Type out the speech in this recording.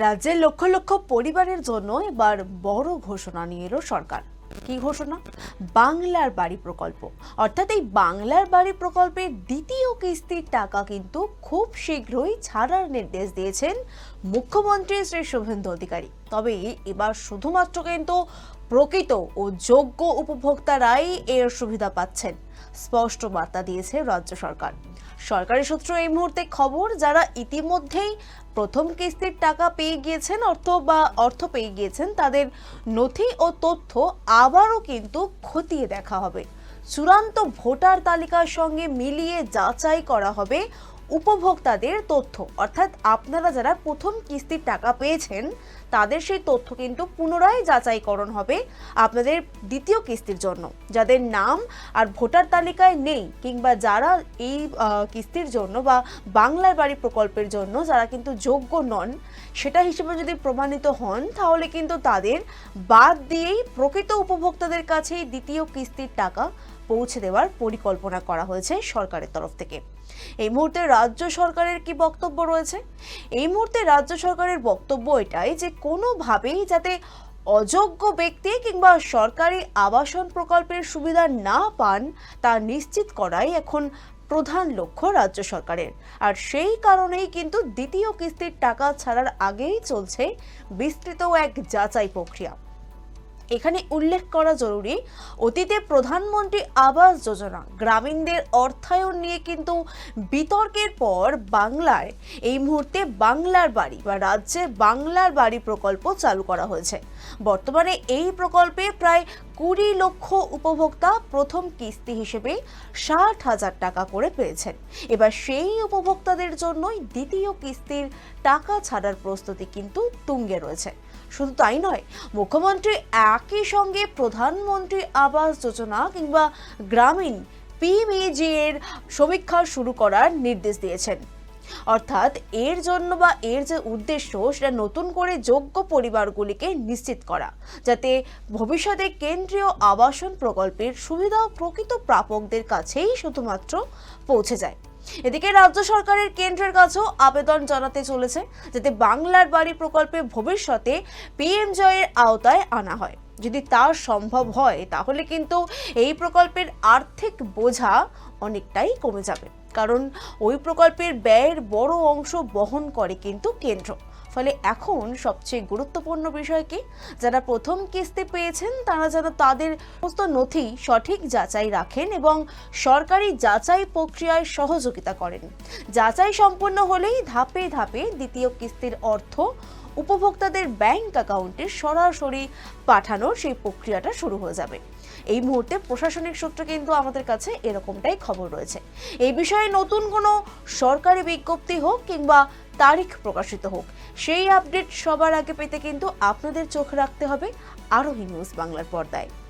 রাজ্যের লক্ষ লক্ষ পরিবারের জন্য এবার বড় ঘোষণা নিয়ে এলো সরকার। কি ঘোষণা? বাংলার বাড়ি প্রকল্প। অর্থাৎ এই বাংলার বাড়ি প্রকল্পের দ্বিতীয় কিস্তির টাকা কিন্তু খুব শীঘ্রই ছাড়ার নির্দেশ দিয়েছেন মুখ্যমন্ত্রী শ্রী শুভেন্দু অধিকারী। তবে এবার শুধুমাত্র কিন্তু প্রকৃত ও যোগ্য উপভোক্তারাই এর সুবিধা পাচ্ছেন, স্পষ্ট বার্তা দিয়েছে রাজ্য সরকার। সরকারি সূত্র এই মুহূর্তে খবর, যারা ইতিমধ্যেই প্রথম কিস্তির টাকা পেয়ে গিয়েছেন, অর্থ পেয়ে গিয়েছেন, তাদের নথি ও তথ্য আবারও কিন্তু খতিয়ে দেখা হবে। চূড়ান্ত ভোটার তালিকার সঙ্গে মিলিয়ে যাচাই করা হবে উপভোক্তাদের তথ্য। অর্থাৎ আপনারা যারা প্রথম কিস্তির টাকা পেয়েছেন তাদের সেই তথ্য কিন্তু পুনরায় যাচাইকরণ হবে আপনাদের দ্বিতীয় কিস্তির জন্য। যাদের নাম আর ভোটার তালিকায় নেই, কিংবা যারা এই কিস্তির জন্য বা বাংলার বাড়ি প্রকল্পের জন্য যারা কিন্তু যোগ্য নন, সেটা হিসেবে যদি প্রমাণিত হন, তাহলে কিন্তু তাদের বাদ দিয়েই প্রকৃত উপভোক্তাদের কাছে দ্বিতীয় কিস্তির টাকা পৌঁছে দেওয়ার পরিকল্পনা করা হয়েছে সরকারের তরফ থেকে। এই মুহূর্তে রাজ্য সরকারের কি বক্তব্য রয়েছে? এই মুহূর্তে রাজ্য সরকারের বক্তব্য এটাই যে কোনোভাবেই যাতে অযোগ্য ব্যক্তি কিংবা সরকারি আবাসন প্রকল্পের সুবিধা না পান তা নিশ্চিত করাই এখন প্রধান লক্ষ্য রাজ্য সরকারের। আর সেই কারণেই কিন্তু দ্বিতীয় কিস্তির টাকা ছাড়ার আগেই চলছে বিস্তৃত এক যাচাই প্রক্রিয়া। এখানে উল্লেখ করা জরুরি, অতীতে প্রধানমন্ত্রী আবাস যোজনা গ্রামীণদের অর্থায়ন নিয়ে কিন্তু বিতর্কের পর বাংলায় এই মুহূর্তে বাংলার বাড়ি বা রাজ্যে বাংলার বাড়ি প্রকল্প চালু করা হয়েছে। বর্তমানে এই প্রকল্পে প্রায় 20 লক্ষ উপভোক্তা প্রথম কিস্তি হিসেবে 60,000 টাকা করে পেয়েছেন। এবার সেই উপভোক্তাদের জন্যই দ্বিতীয় কিস্তির টাকা ছাড়ার প্রস্তুতি কিন্তু তুঙ্গে রয়েছে। শুধু তাই নয়, মুখ্যমন্ত্রী একই সঙ্গে প্রধানমন্ত্রী আবাস যোজনা কিংবা গ্রামীণ পিএমএজি এর সমীক্ষা শুরু করার নির্দেশ দিয়েছেন। অর্থাৎ এর জন্য বা এর যে উদ্দেশ্য, সেটা নতুন করে যোগ্য পরিবারগুলিকে নিশ্চিত করা, যাতে ভবিষ্যতে কেন্দ্রীয় আবাসন প্রকল্পের সুবিধা প্রকৃত প্রাপকদের কাছেই শুধুমাত্র পৌঁছে যায়। এদিকে রাজ্য সরকারের কেন্দ্রের কাছেও আবেদন জানাতে চলেছে, যাতে বাংলার বাড়ি প্রকল্পে ভবিষ্যতে পিএমজয়ের আওতায় আনা হয়। যদি তা সম্ভব হয়, তাহলে কিন্তু এই প্রকল্পের আর্থিক বোঝা অনেকটাই কমে যাবে, কারণ ওই প্রকল্পের ব্যয়ের বড় অংশ বহন করে কিন্তু কেন্দ্র। ফলে এখন সবচেয়ে গুরুত্বপূর্ণ বিষয় কি, যারা প্রথম কিস্তি পেয়েছেন তারা যেন তাদের সমস্ত নথি সঠিক যাচাই রাখেন এবং সরকারি যাচাই প্রক্রিয়ায় সহযোগিতা করেন। যাচাই সম্পন্ন হলেই ধাপে ধাপে দ্বিতীয় কিস্তির অর্থ উপভোক্তাদের ব্যাংক অ্যাকাউন্টে সরাসরি পাঠানোর সেই প্রক্রিয়াটা শুরু হয়ে যাবে। এই মুহূর্তে প্রশাসনিক সূত্রে কিন্তু আমাদের কাছে এরকমটাই খবর রয়েছে। এই বিষয়ে নতুন কোনো সরকারি বিজ্ঞপ্তি হোক কিংবা তারিখ প্রকাশিত হোক, সেই আপডেট সবার আগে পেতে কিন্তু আপনাদের চোখ রাখতে হবে আরোহী নিউজ বাংলার পর্দায়।